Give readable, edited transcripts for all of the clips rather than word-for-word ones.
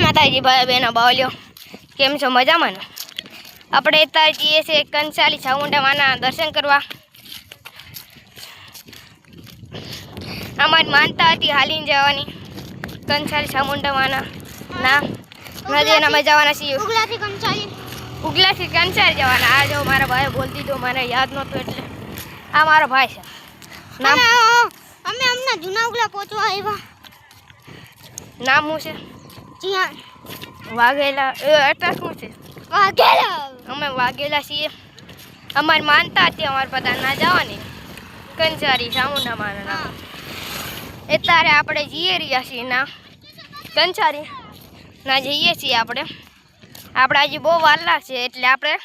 માતાજી ભાઈ બહેનો બાવલ્યો કેમ છો મજામાં ને? આપણે અત્યારે જઈએ છીએ કંસારી ચામુંડા માના દર્શન કરવા. અમારી માનતા હતી હાલીને જવાની કંસારી ચામુંડા માના ના નદીએ અમે જવાના છીએ ઉગલાથી કંસારી જવાના. આ જો મારા ભાઈ બોલતી તો મને યાદ નહોતું એટલે આ મારો ભાઈ છે. નામ અમે હમણાં જૂના ઉગલા પહોંચવા આવ્યા. નામ શું છે? જીયા વાઘેલા. અટક શું છે? વાઘેલા. અમે વાઘેલા છીએ. અમારી માનતા હતી અમારા બધા ના જવાની કંસારી ચામુંડા માના. અત્યારે આપણે જઈએ રહ્યા છીએ ના કંસારી ના જઈએ છીએ આપણે હજી બહુ વાર લાગશે એટલે આપણે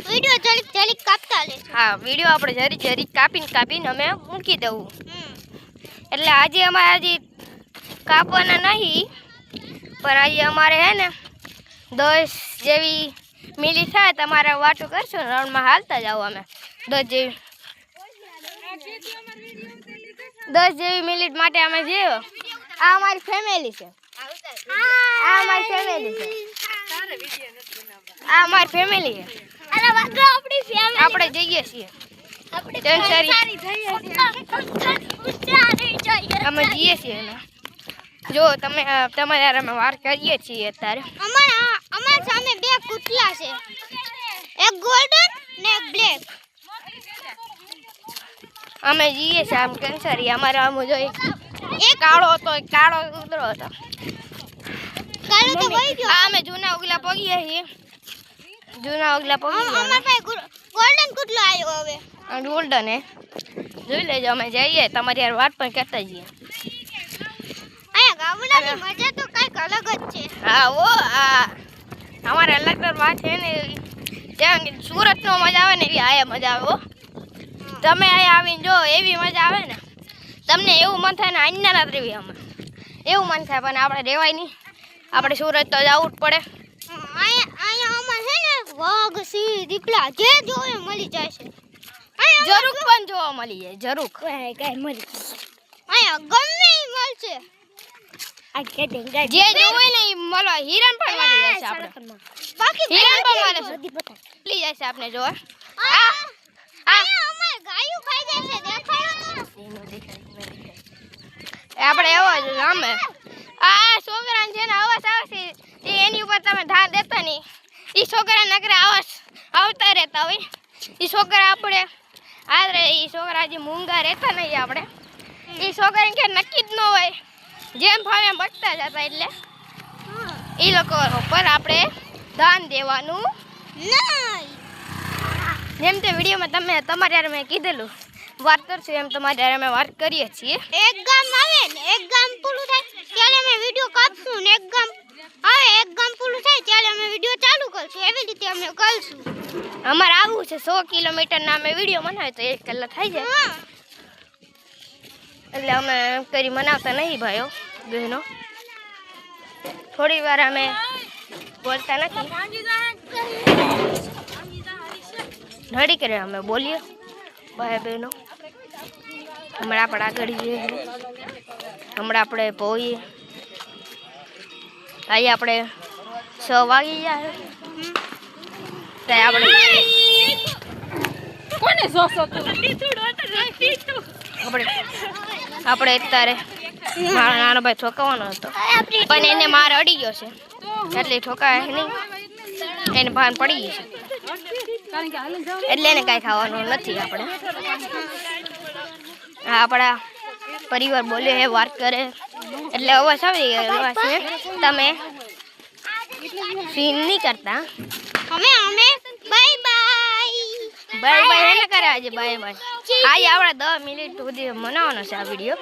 વિડિયો જરીક કાપતા લે. હા, વિડિયો આપણે જરીક કાપીને અમે મૂકી દઉં. એટલે આજે અમારે હજી કાપવાના નહીં, પણ આજે અમારે હે ને 10 જેવી મિનિટ થાય તમારે વાટું કરશું ને રણમાં હાલતા જાવ. અમે 10 જેવી મિનિટ માટે અમે જઈએ. આ અમારી ફેમિલી છે. આ અમારી ફેમિલી છે. આ અમારી ફેમિલી છે. આપણે જઈએ છીએ અમે જઈએ છીએ ને. જો તમે તમારે અમે વાર કરીએ છીએ અત્યારે. અમારા સામે બે કૂતલા છે, એક ગોલ્ડન ને એક બ્લેક. અમે જઈએ છીએ આમ કંસારી. અમારા આમ જો એક કાળો હતો, એક કાળો કૂતરો હતો. કાળો તો વહી ગયો. આ અમે જૂના ઉગલા પગીએ છીએ. અમારા પાસે ગોલ્ડન કૂતલો આવ્યો હવે. ગોલ્ડન હે જોઈ લેજો. અમે જઈએ તમારી યાર વાત પણ કરતા જઈએ. અહીંયા ગામડાની મજા તો કંઈક અલગ જ છે. હા ઓ આ અમારે અલગ વાત છે ને. જેમ કે સુરતનો મજા આવે ને એવી આયા મજા આવે. તમે અહીંયા આવીને જો એવી મજા આવે ને તમને એવું મન થાય ને અહીંયા ના રહેવી. અમે એવું મન થાય પણ આપણે રહેવાય નહીં. આપણે સુરત તો જવું જ પડે. અહીંયા અમાર છે ને વાઘ, સિંહ, દીપડા જે જોવે મળી જાય છે. ઝરૂખ પણ જોવા મળી જાય. ઝરૂખ કાંઈ મળી અહીંયા ગમે ઈ મળશે. જે જોવે ને એ મળે. હિરણ પણ મળી જાય છે. આપણે બાકી હિરણ પણ મળે છે. મળી જાય છે આપણે જોવા. અમાર ગાયું ખાઈ જાય છે. દેખાડો આપણે એવો જ અમે આ છોકરાને જેને અવાજ આવે છે એની ઉપર તમે ધ્યાન દેતા નહીં. એ છોકરા નકરે અવાજ આવતા રહેતા હોય. એ છોકરા આપણે આદરે એ છોકરા હજી મૂંગા રહેતા નહીં. આપણે એ છોકરાને કે નક્કી જ ન હોય. જેમ ફાવે એમ બચતા જતા. એટલે એ લોકો ઉપર આપણે ધ્યાન દેવાનું નહીં. જેમ તે વિડીયોમાં તમે તમારે યાર મેં કીધેલું વાત કરશું એમ તમારે યાર અમે વાત કરીએ છીએ. એક ગામ આવે ને એક ગામ પૂરું થાય ત્યારે અમે વિડીયો કાપશું ને એક ગામ આવે એક ગામ પૂરું થાય ત્યારે અમે વિડીયો ચાલુ કરશું. એવી રીતે અમે કરશું. અમારે આવું છે 100 કિલોમીટરના અમે વિડીયો બનાવે તો 1 કલાક થઈ જાય. એટલે અમે કરી મનાવતા નહીં ભાઈઓ બહેનો. થોડી વાર અમે બોલતા નથી. ઘડી કરે અમે બોલીએ ભાઈ બહેનો. હમણાં આપણે આગળ જઈએ. હમણાં આપણે પહોંચીએ. અહીં આપણે 6 વાગી જાય. આપણે અત્યારે મારો નાનો ભાઈ ઠોકાવાનો હતો પણ એને માર અડી ગયો છે એટલે ઠોકાય નહીં. એને ભાન પડી ગઈ છે એટલે એને કાંઈ ખાવાનું નથી. આપણે આપણા પરિવાર બોલે હે વાત કરે એટલે અવાજ આવી ગયો છે. તમે સીન નહીં કરતા. અમે બાય બાય એને કરે આજે બાય બાય. આજે આપણે 10 મિનિટ સુધી મનાવવાનો છે આ વિડીયો.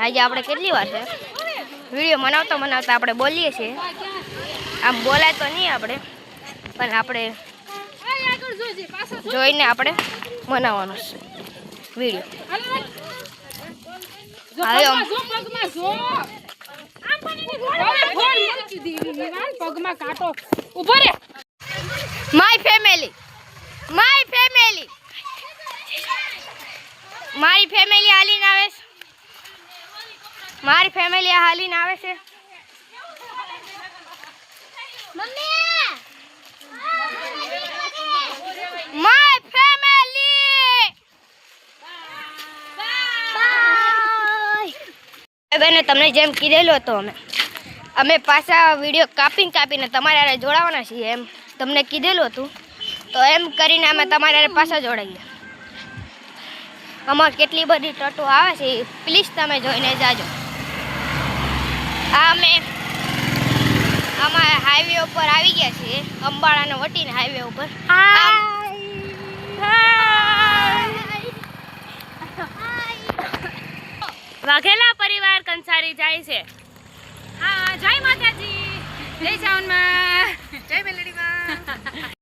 આજે આપણે કેટલી વાર છે વિડીયો મનાવતા આપણે બોલીએ છીએ. આમ બોલાય તો નહીં આપણે પણ આપણે જોઈને આપણે મનાવવાનો છે વિડીયો. માય ફેમિલી મારી ફેમિલી હાલીને આવે છે. માય ફેમિલી બેને તમને જેમ કીધેલું હતું અમે પાછા વિડીયો કાપીને તમારા હારે જોડાવાના છીએ એમ તમને કીધેલું હતું તો એમ કરીને અમે તમારા હારે પાછા જોડાઈએ અમાર કેટલી બધી ટટો આવે છે પ્લીઝ તમે જોઈને જાજો અમે હાઈવે ઉપર આવી ગયા છીએ અંબાળાને વટીને હાઈવે ઉપર વાઘેલા પરિવાર કંસારી જાય છે હા જય માતાજી જય ચાવનમાં જય મેલડીમાં